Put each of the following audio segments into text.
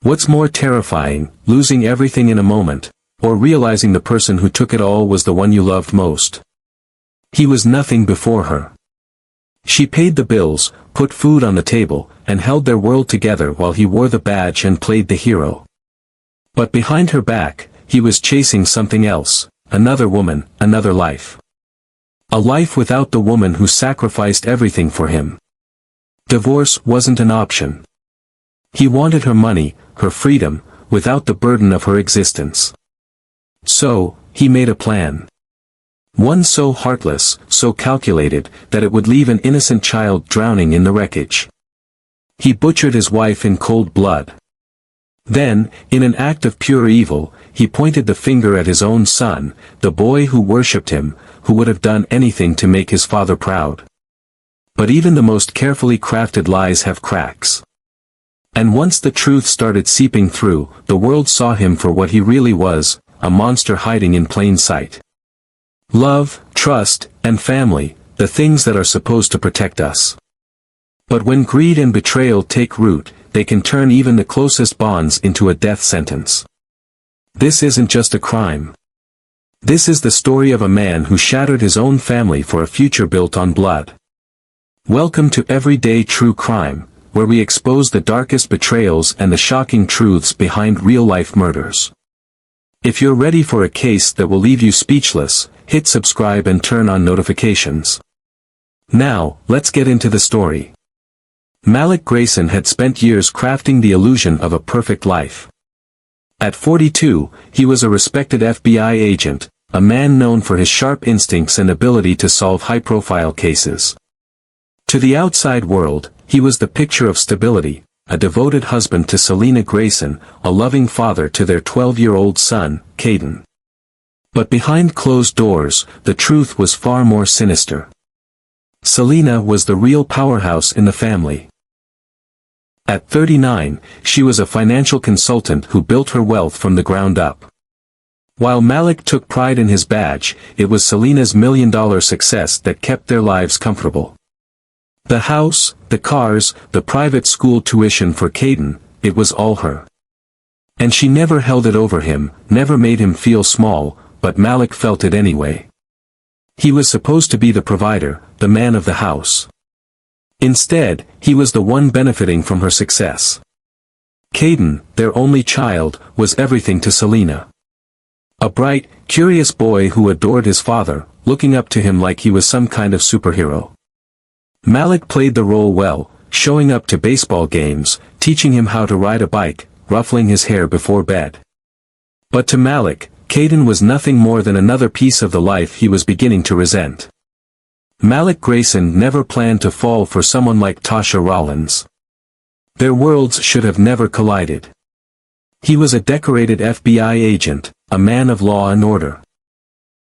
What's more terrifying, losing everything in a moment, or realizing the person who took it all was the one you loved most? He was nothing before her. She paid the bills, put food on the table, and held their world together while he wore the badge and played the hero. But behind her back, he was chasing something else, another woman, another life. A life without the woman who sacrificed everything for him. Divorce wasn't an option. He wanted her money, her freedom, without the burden of her existence. So, he made a plan. One so heartless, so calculated, that it would leave an innocent child drowning in the wreckage. He butchered his wife in cold blood. Then, in an act of pure evil, he pointed the finger at his own son, the boy who worshipped him, who would have done anything to make his father proud. But even the most carefully crafted lies have cracks. And once the truth started seeping through, the world saw him for what he really was, a monster hiding in plain sight. Love, trust, and family, the things that are supposed to protect us. But when greed and betrayal take root, they can turn even the closest bonds into a death sentence. This isn't just a crime. This is the story of a man who shattered his own family for a future built on blood. Welcome to Everyday True Crime, where we expose the darkest betrayals and the shocking truths behind real-life murders. If you're ready for a case that will leave you speechless, hit subscribe and turn on notifications. Now, let's get into the story. Malik Grayson had spent years crafting the illusion of a perfect life. At 42, he was a respected FBI agent, a man known for his sharp instincts and ability to solve high-profile cases. To the outside world, he was the picture of stability, a devoted husband to Selena Grayson, a loving father to their 12-year-old son, Caden. But behind closed doors, the truth was far more sinister. Selena was the real powerhouse in the family. At 39, she was a financial consultant who built her wealth from the ground up. While Malik took pride in his badge, it was Selena's million-dollar success that kept their lives comfortable. The house, the cars, the private school tuition for Caden, it was all her. And she never held it over him, never made him feel small, but Malik felt it anyway. He was supposed to be the provider, the man of the house. Instead, he was the one benefiting from her success. Caden, their only child, was everything to Selena. A bright, curious boy who adored his father, looking up to him like he was some kind of superhero. Malik played the role well, showing up to baseball games, teaching him how to ride a bike, ruffling his hair before bed. But to Malik, Caden was nothing more than another piece of the life he was beginning to resent. Malik Grayson never planned to fall for someone like Tasha Rollins. Their worlds should have never collided. He was a decorated FBI agent, a man of law and order.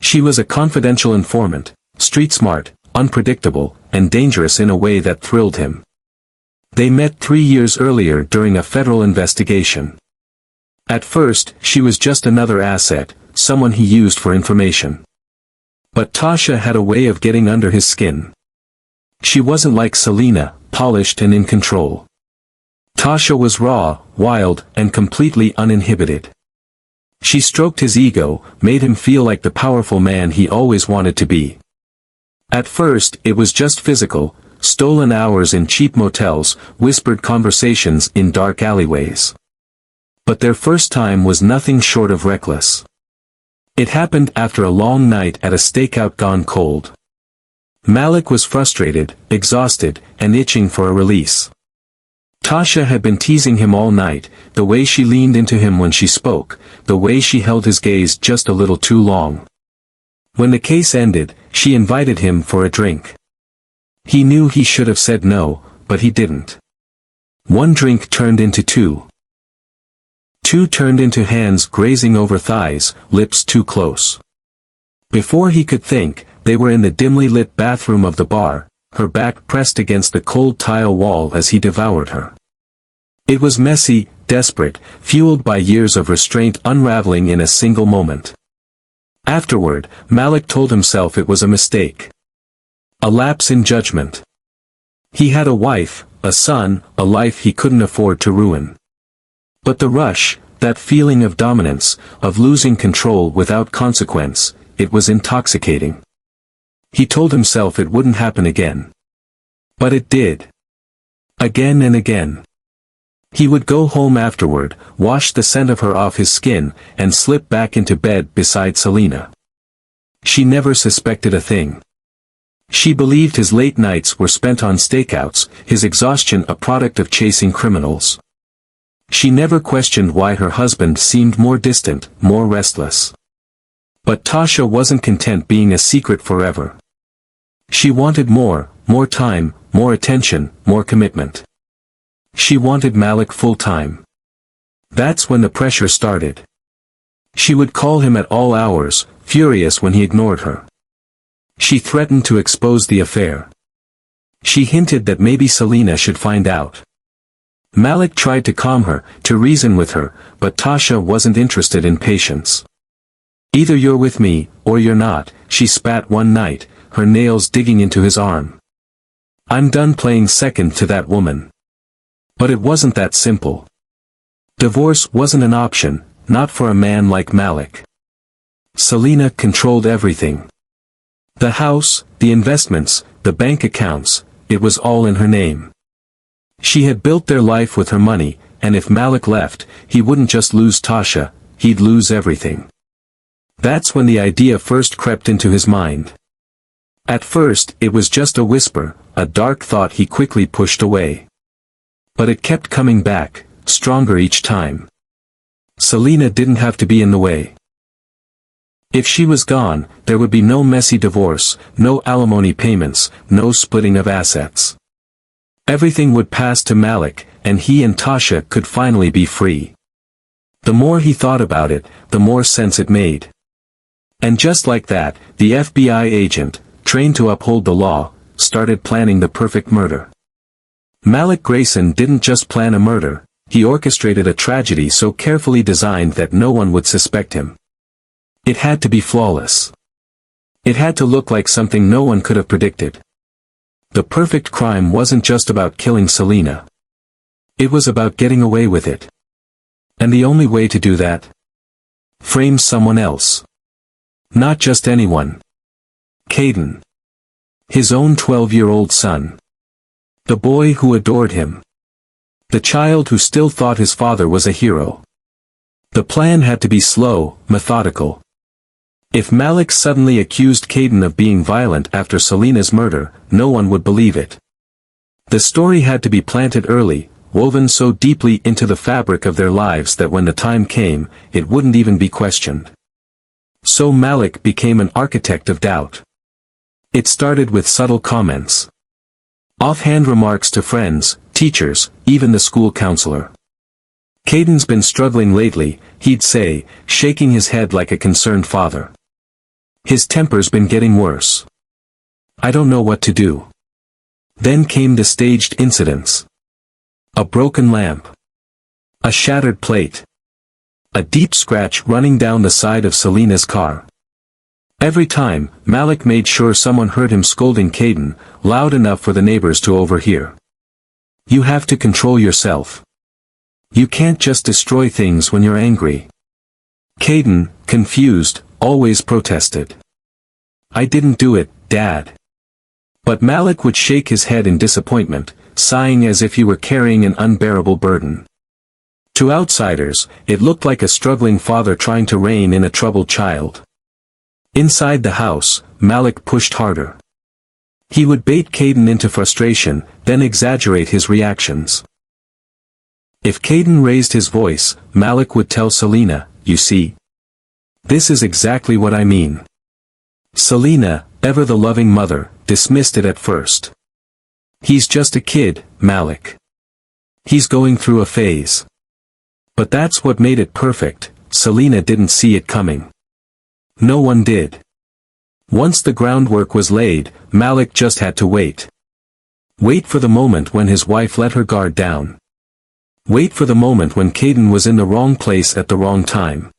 She was a confidential informant, street-smart, unpredictable, and dangerous in a way that thrilled him. They met 3 years earlier during a federal investigation. At first, she was just another asset, someone he used for information. But Tasha had a way of getting under his skin. She wasn't like Selena, polished and in control. Tasha was raw, wild, and completely uninhibited. She stroked his ego, made him feel like the powerful man he always wanted to be. At first, it was just physical, stolen hours in cheap motels, whispered conversations in dark alleyways. But their first time was nothing short of reckless. It happened after a long night at a stakeout gone cold. Malik was frustrated, exhausted, and itching for a release. Tasha had been teasing him all night, the way she leaned into him when she spoke, the way she held his gaze just a little too long. When the case ended, she invited him for a drink. He knew he should have said no, but he didn't. One drink turned into two. Two turned into hands grazing over thighs, lips too close. Before he could think, they were in the dimly lit bathroom of the bar, her back pressed against the cold tile wall as he devoured her. It was messy, desperate, fueled by years of restraint unraveling in a single moment. Afterward, Malik told himself it was a mistake. A lapse in judgment. He had a wife, a son, a life he couldn't afford to ruin. But the rush, that feeling of dominance, of losing control without consequence, it was intoxicating. He told himself it wouldn't happen again. But it did. Again and again. He would go home afterward, wash the scent of her off his skin, and slip back into bed beside Selina. She never suspected a thing. She believed his late nights were spent on stakeouts, his exhaustion a product of chasing criminals. She never questioned why her husband seemed more distant, more restless. But Tasha wasn't content being a secret forever. She wanted more time, more attention, more commitment. She wanted Malik full-time. That's when the pressure started. She would call him at all hours, furious when he ignored her. She threatened to expose the affair. She hinted that maybe Selina should find out. Malik tried to calm her, to reason with her, but Tasha wasn't interested in patience. Either you're with me, or you're not, she spat one night, her nails digging into his arm. I'm done playing second to that woman. But it wasn't that simple. Divorce wasn't an option, not for a man like Malik. Selina controlled everything. The house, the investments, the bank accounts, it was all in her name. She had built their life with her money, and if Malik left, he wouldn't just lose Tasha, he'd lose everything. That's when the idea first crept into his mind. At first, it was just a whisper, a dark thought he quickly pushed away. But it kept coming back, stronger each time. Selina didn't have to be in the way. If she was gone, there would be no messy divorce, no alimony payments, no splitting of assets. Everything would pass to Malik, and he and Tasha could finally be free. The more he thought about it, the more sense it made. And just like that, the FBI agent, trained to uphold the law, started planning the perfect murder. Malik Grayson didn't just plan a murder, he orchestrated a tragedy so carefully designed that no one would suspect him. It had to be flawless. It had to look like something no one could have predicted. The perfect crime wasn't just about killing Selina. It was about getting away with it. And the only way to do that? Frame someone else. Not just anyone. Caden. His own 12-year-old son. The boy who adored him. The child who still thought his father was a hero. The plan had to be slow, methodical. If Malik suddenly accused Caden of being violent after Selina's murder, no one would believe it. The story had to be planted early, woven so deeply into the fabric of their lives that when the time came, it wouldn't even be questioned. So Malik became an architect of doubt. It started with subtle comments. Offhand remarks to friends, teachers, even the school counselor. Caden's been struggling lately, he'd say, shaking his head like a concerned father. His temper's been getting worse. I don't know what to do. Then came the staged incidents. A broken lamp. A shattered plate. A deep scratch running down the side of Selina's car. Every time, Malik made sure someone heard him scolding Caden, loud enough for the neighbors to overhear. You have to control yourself. You can't just destroy things when you're angry. Caden, confused, always protested. I didn't do it, Dad. But Malik would shake his head in disappointment, sighing as if he were carrying an unbearable burden. To outsiders, it looked like a struggling father trying to rein in a troubled child. Inside the house, Malik pushed harder. He would bait Caden into frustration, then exaggerate his reactions. If Caden raised his voice, Malik would tell Selina, you see. This is exactly what I mean. Selina, ever the loving mother, dismissed it at first. He's just a kid, Malik. He's going through a phase. But that's what made it perfect, Selina didn't see it coming. No one did. Once the groundwork was laid, Malik just had to wait. Wait for the moment when his wife let her guard down. Wait for the moment when Caden was in the wrong place at the wrong time.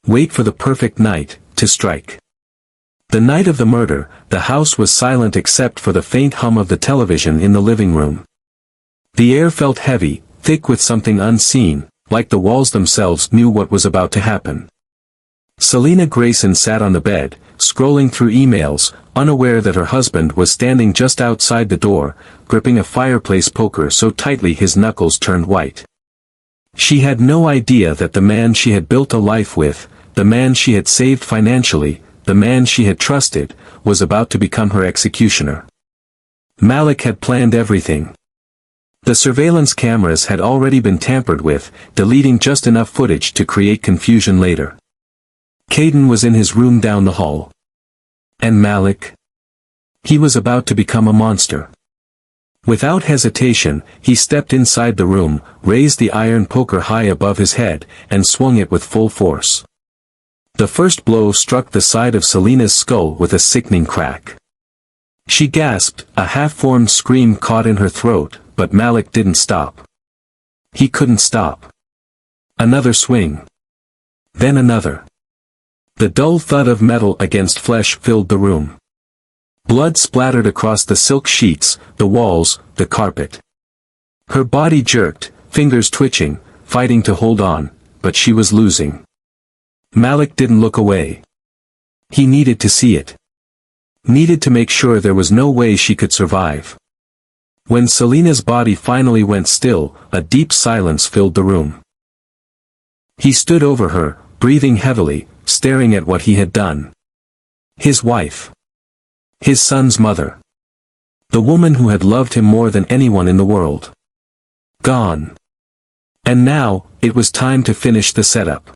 Wait for the perfect night, to strike. The night of the murder, the house was silent except for the faint hum of the television in the living room. The air felt heavy, thick with something unseen, like the walls themselves knew what was about to happen. Selena Grayson sat on the bed, scrolling through emails, unaware that her husband was standing just outside the door, gripping a fireplace poker so tightly his knuckles turned white. She had no idea that the man she had built a life with, the man she had saved financially, the man she had trusted, was about to become her executioner. Malik had planned everything. The surveillance cameras had already been tampered with, deleting just enough footage to create confusion later. Caden was in his room down the hall. And Malik? He was about to become a monster. Without hesitation, he stepped inside the room, raised the iron poker high above his head, and swung it with full force. The first blow struck the side of Selena's skull with a sickening crack. She gasped, a half-formed scream caught in her throat, but Malik didn't stop. He couldn't stop. Another swing. Then another. The dull thud of metal against flesh filled the room. Blood splattered across the silk sheets, the walls, the carpet. Her body jerked, fingers twitching, fighting to hold on, but she was losing. Malik didn't look away. He needed to see it. Needed to make sure there was no way she could survive. When Selena's body finally went still, a deep silence filled the room. He stood over her, breathing heavily, staring at what he had done. His wife. His son's mother. The woman who had loved him more than anyone in the world. Gone. And now, it was time to finish the setup.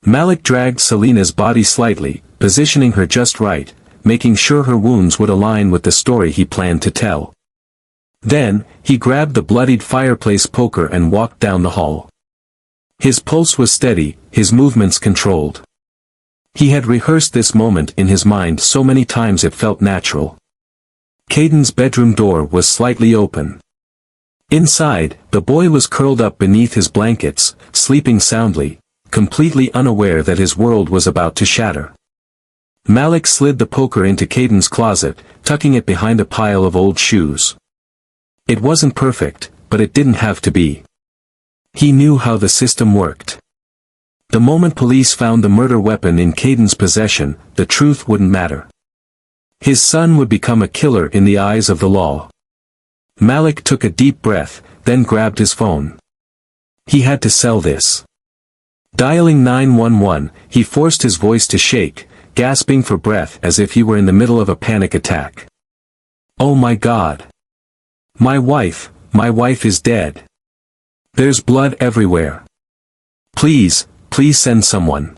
Malik dragged Selena's body slightly, positioning her just right, making sure her wounds would align with the story he planned to tell. Then, he grabbed the bloodied fireplace poker and walked down the hall. His pulse was steady, his movements controlled. He had rehearsed this moment in his mind so many times it felt natural. Caden's bedroom door was slightly open. Inside, the boy was curled up beneath his blankets, sleeping soundly, completely unaware that his world was about to shatter. Malik slid the poker into Caden's closet, tucking it behind a pile of old shoes. It wasn't perfect, but it didn't have to be. He knew how the system worked. The moment police found the murder weapon in Caden's possession, the truth wouldn't matter. His son would become a killer in the eyes of the law. Malik took a deep breath, then grabbed his phone. He had to sell this. Dialing 911, he forced his voice to shake, gasping for breath as if he were in the middle of a panic attack. Oh my God. My wife is dead. There's blood everywhere. Please send someone.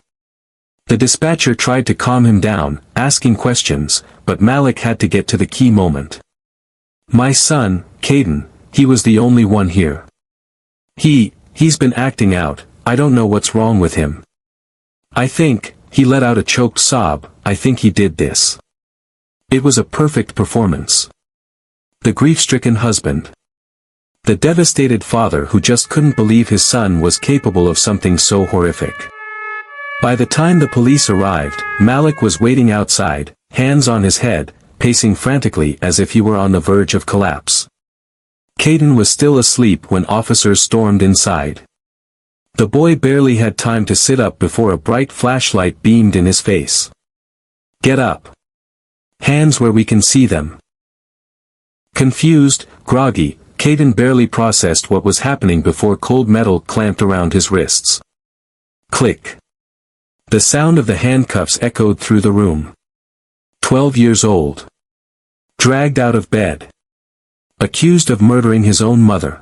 The dispatcher tried to calm him down, asking questions, but Malik had to get to the key moment. My son, Caden, he was the only one here. He's been acting out, I don't know what's wrong with him. I think, he let out a choked sob, I think he did this. It was a perfect performance. The grief-stricken husband. The devastated father who just couldn't believe his son was capable of something so horrific. By the time the police arrived, Malik was waiting outside, hands on his head, pacing frantically as if he were on the verge of collapse. Caden was still asleep when officers stormed inside. The boy barely had time to sit up before a bright flashlight beamed in his face. Get up. Hands where we can see them. Confused, groggy, Caden barely processed what was happening before cold metal clamped around his wrists. Click. The sound of the handcuffs echoed through the room. 12 years old. Dragged out of bed. Accused of murdering his own mother.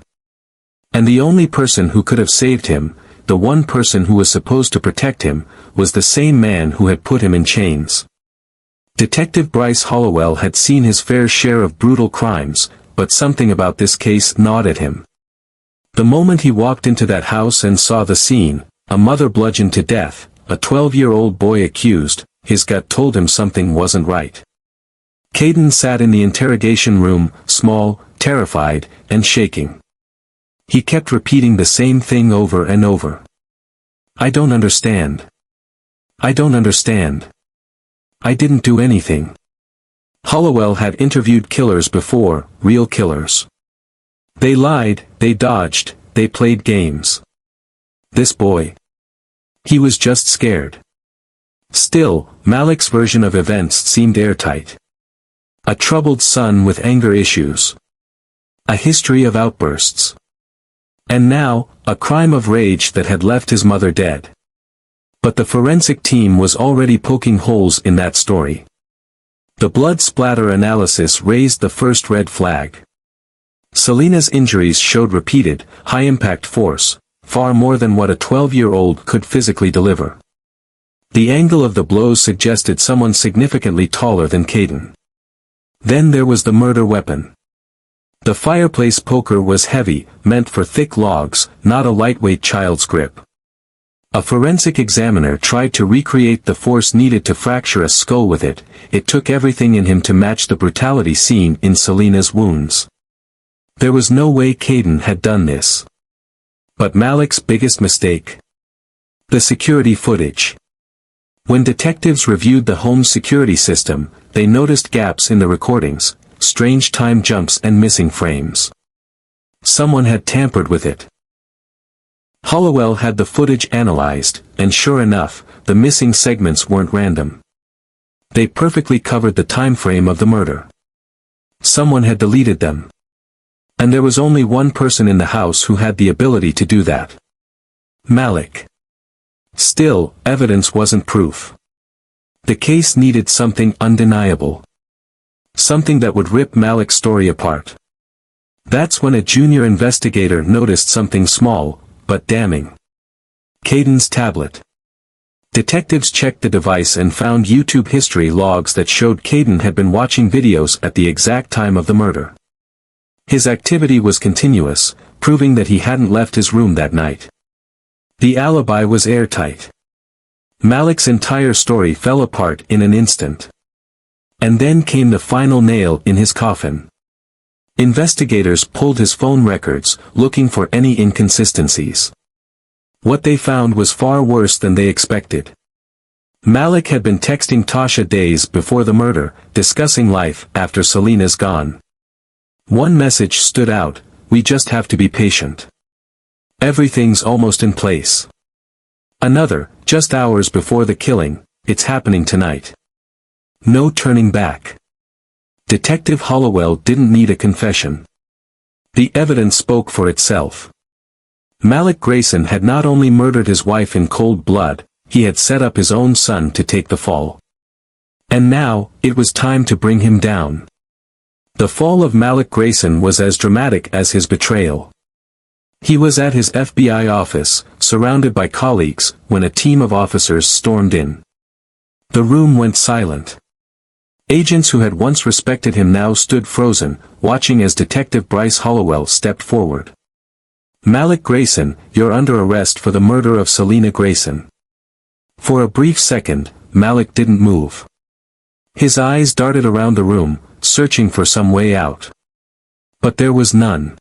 And the only person who could have saved him, the one person who was supposed to protect him, was the same man who had put him in chains. Detective Bryce Hollowell had seen his fair share of brutal crimes, but something about this case gnawed at him. The moment he walked into that house and saw the scene, a mother bludgeoned to death, a 12-year-old boy accused, his gut told him something wasn't right. Caden sat in the interrogation room, small, terrified, and shaking. He kept repeating the same thing over and over. I don't understand. I don't understand. I didn't do anything. Hollowell had interviewed killers before, real killers. They lied, they dodged, they played games. This boy. He was just scared. Still, Malik's version of events seemed airtight. A troubled son with anger issues. A history of outbursts. And now, a crime of rage that had left his mother dead. But the forensic team was already poking holes in that story. The blood splatter analysis raised the first red flag. Selina's injuries showed repeated, high-impact force, far more than what a 12-year-old could physically deliver. The angle of the blows suggested someone significantly taller than Caden. Then there was the murder weapon. The fireplace poker was heavy, meant for thick logs, not a lightweight child's grip. A forensic examiner tried to recreate the force needed to fracture a skull with it. It took everything in him to match the brutality seen in Selina's wounds. There was no way Caden had done this. But Malik's biggest mistake? The security footage. When detectives reviewed the home's security system, they noticed gaps in the recordings, strange time jumps and missing frames. Someone had tampered with it. Hollowell had the footage analyzed, and sure enough, the missing segments weren't random. They perfectly covered the time frame of the murder. Someone had deleted them. And there was only one person in the house who had the ability to do that. Malik. Still, evidence wasn't proof. The case needed something undeniable. Something that would rip Malik's story apart. That's when a junior investigator noticed something small, but damning. Caden's tablet. Detectives checked the device and found YouTube history logs that showed Caden had been watching videos at the exact time of the murder. His activity was continuous, proving that he hadn't left his room that night. The alibi was airtight. Malik's entire story fell apart in an instant. And then came the final nail in his coffin. Investigators pulled his phone records, looking for any inconsistencies. What they found was far worse than they expected. Malik had been texting Tasha days before the murder, discussing life after Selina's gone. One message stood out: "We just have to be patient. Everything's almost in place." Another, just hours before the killing: "It's happening tonight. No turning back." Detective Hollowell didn't need a confession. The evidence spoke for itself. Malik Grayson had not only murdered his wife in cold blood, he had set up his own son to take the fall. And now, it was time to bring him down. The fall of Malik Grayson was as dramatic as his betrayal. He was at his FBI office, surrounded by colleagues, when a team of officers stormed in. The room went silent. Agents who had once respected him now stood frozen, watching as Detective Bryce Hollowell stepped forward. "Malik Grayson, you're under arrest for the murder of Selina Grayson." For a brief second, Malik didn't move. His eyes darted around the room, searching for some way out. But there was none.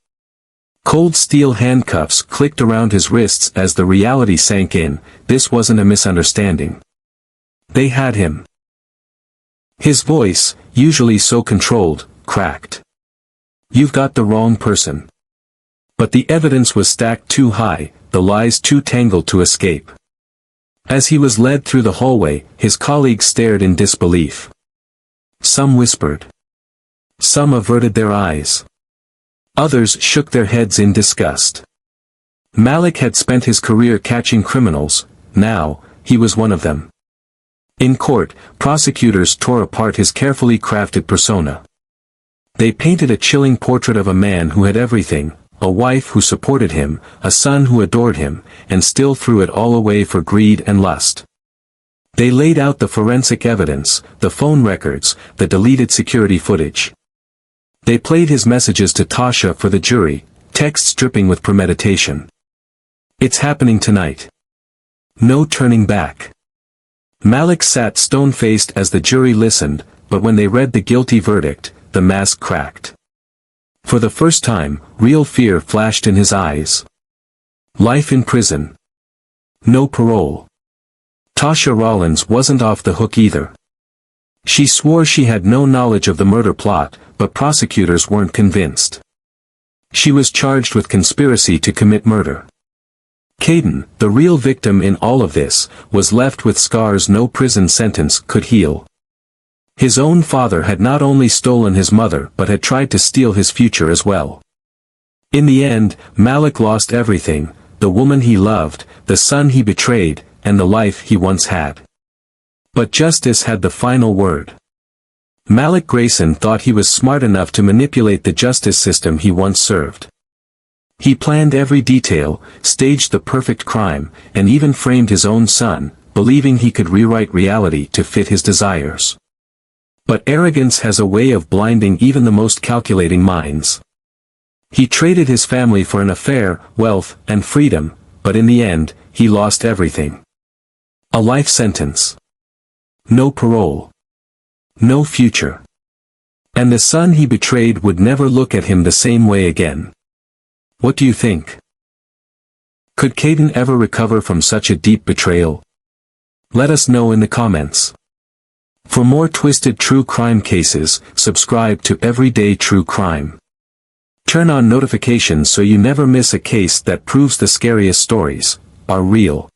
Cold steel handcuffs clicked around his wrists as the reality sank in. This wasn't a misunderstanding. They had him. His voice, usually so controlled, cracked. "You've got the wrong person." But the evidence was stacked too high, the lies too tangled to escape. As he was led through the hallway, his colleagues stared in disbelief. Some whispered. Some averted their eyes. Others shook their heads in disgust. Malik had spent his career catching criminals. Now, he was one of them. In court, prosecutors tore apart his carefully crafted persona. They painted a chilling portrait of a man who had everything: a wife who supported him, a son who adored him, and still threw it all away for greed and lust. They laid out the forensic evidence, the phone records, the deleted security footage. They played his messages to Tasha for the jury, texts dripping with premeditation. "It's happening tonight. No turning back." Malik sat stone-faced as the jury listened, but when they read the guilty verdict, the mask cracked. For the first time, real fear flashed in his eyes. Life in prison. No parole. Tasha Rollins wasn't off the hook either. She swore she had no knowledge of the murder plot, but prosecutors weren't convinced. She was charged with conspiracy to commit murder. Caden, the real victim in all of this, was left with scars no prison sentence could heal. His own father had not only stolen his mother but had tried to steal his future as well. In the end, Malik lost everything: the woman he loved, the son he betrayed, and the life he once had. But justice had the final word. Malik Grayson thought he was smart enough to manipulate the justice system he once served. He planned every detail, staged the perfect crime, and even framed his own son, believing he could rewrite reality to fit his desires. But arrogance has a way of blinding even the most calculating minds. He traded his family for an affair, wealth, and freedom, but in the end, he lost everything. A life sentence. No parole. No future. And the son he betrayed would never look at him the same way again. What do you think? Could Caden ever recover from such a deep betrayal? Let us know in the comments. For more twisted true crime cases, subscribe to Everyday True Crime. Turn on notifications so you never miss a case that proves the scariest stories are real.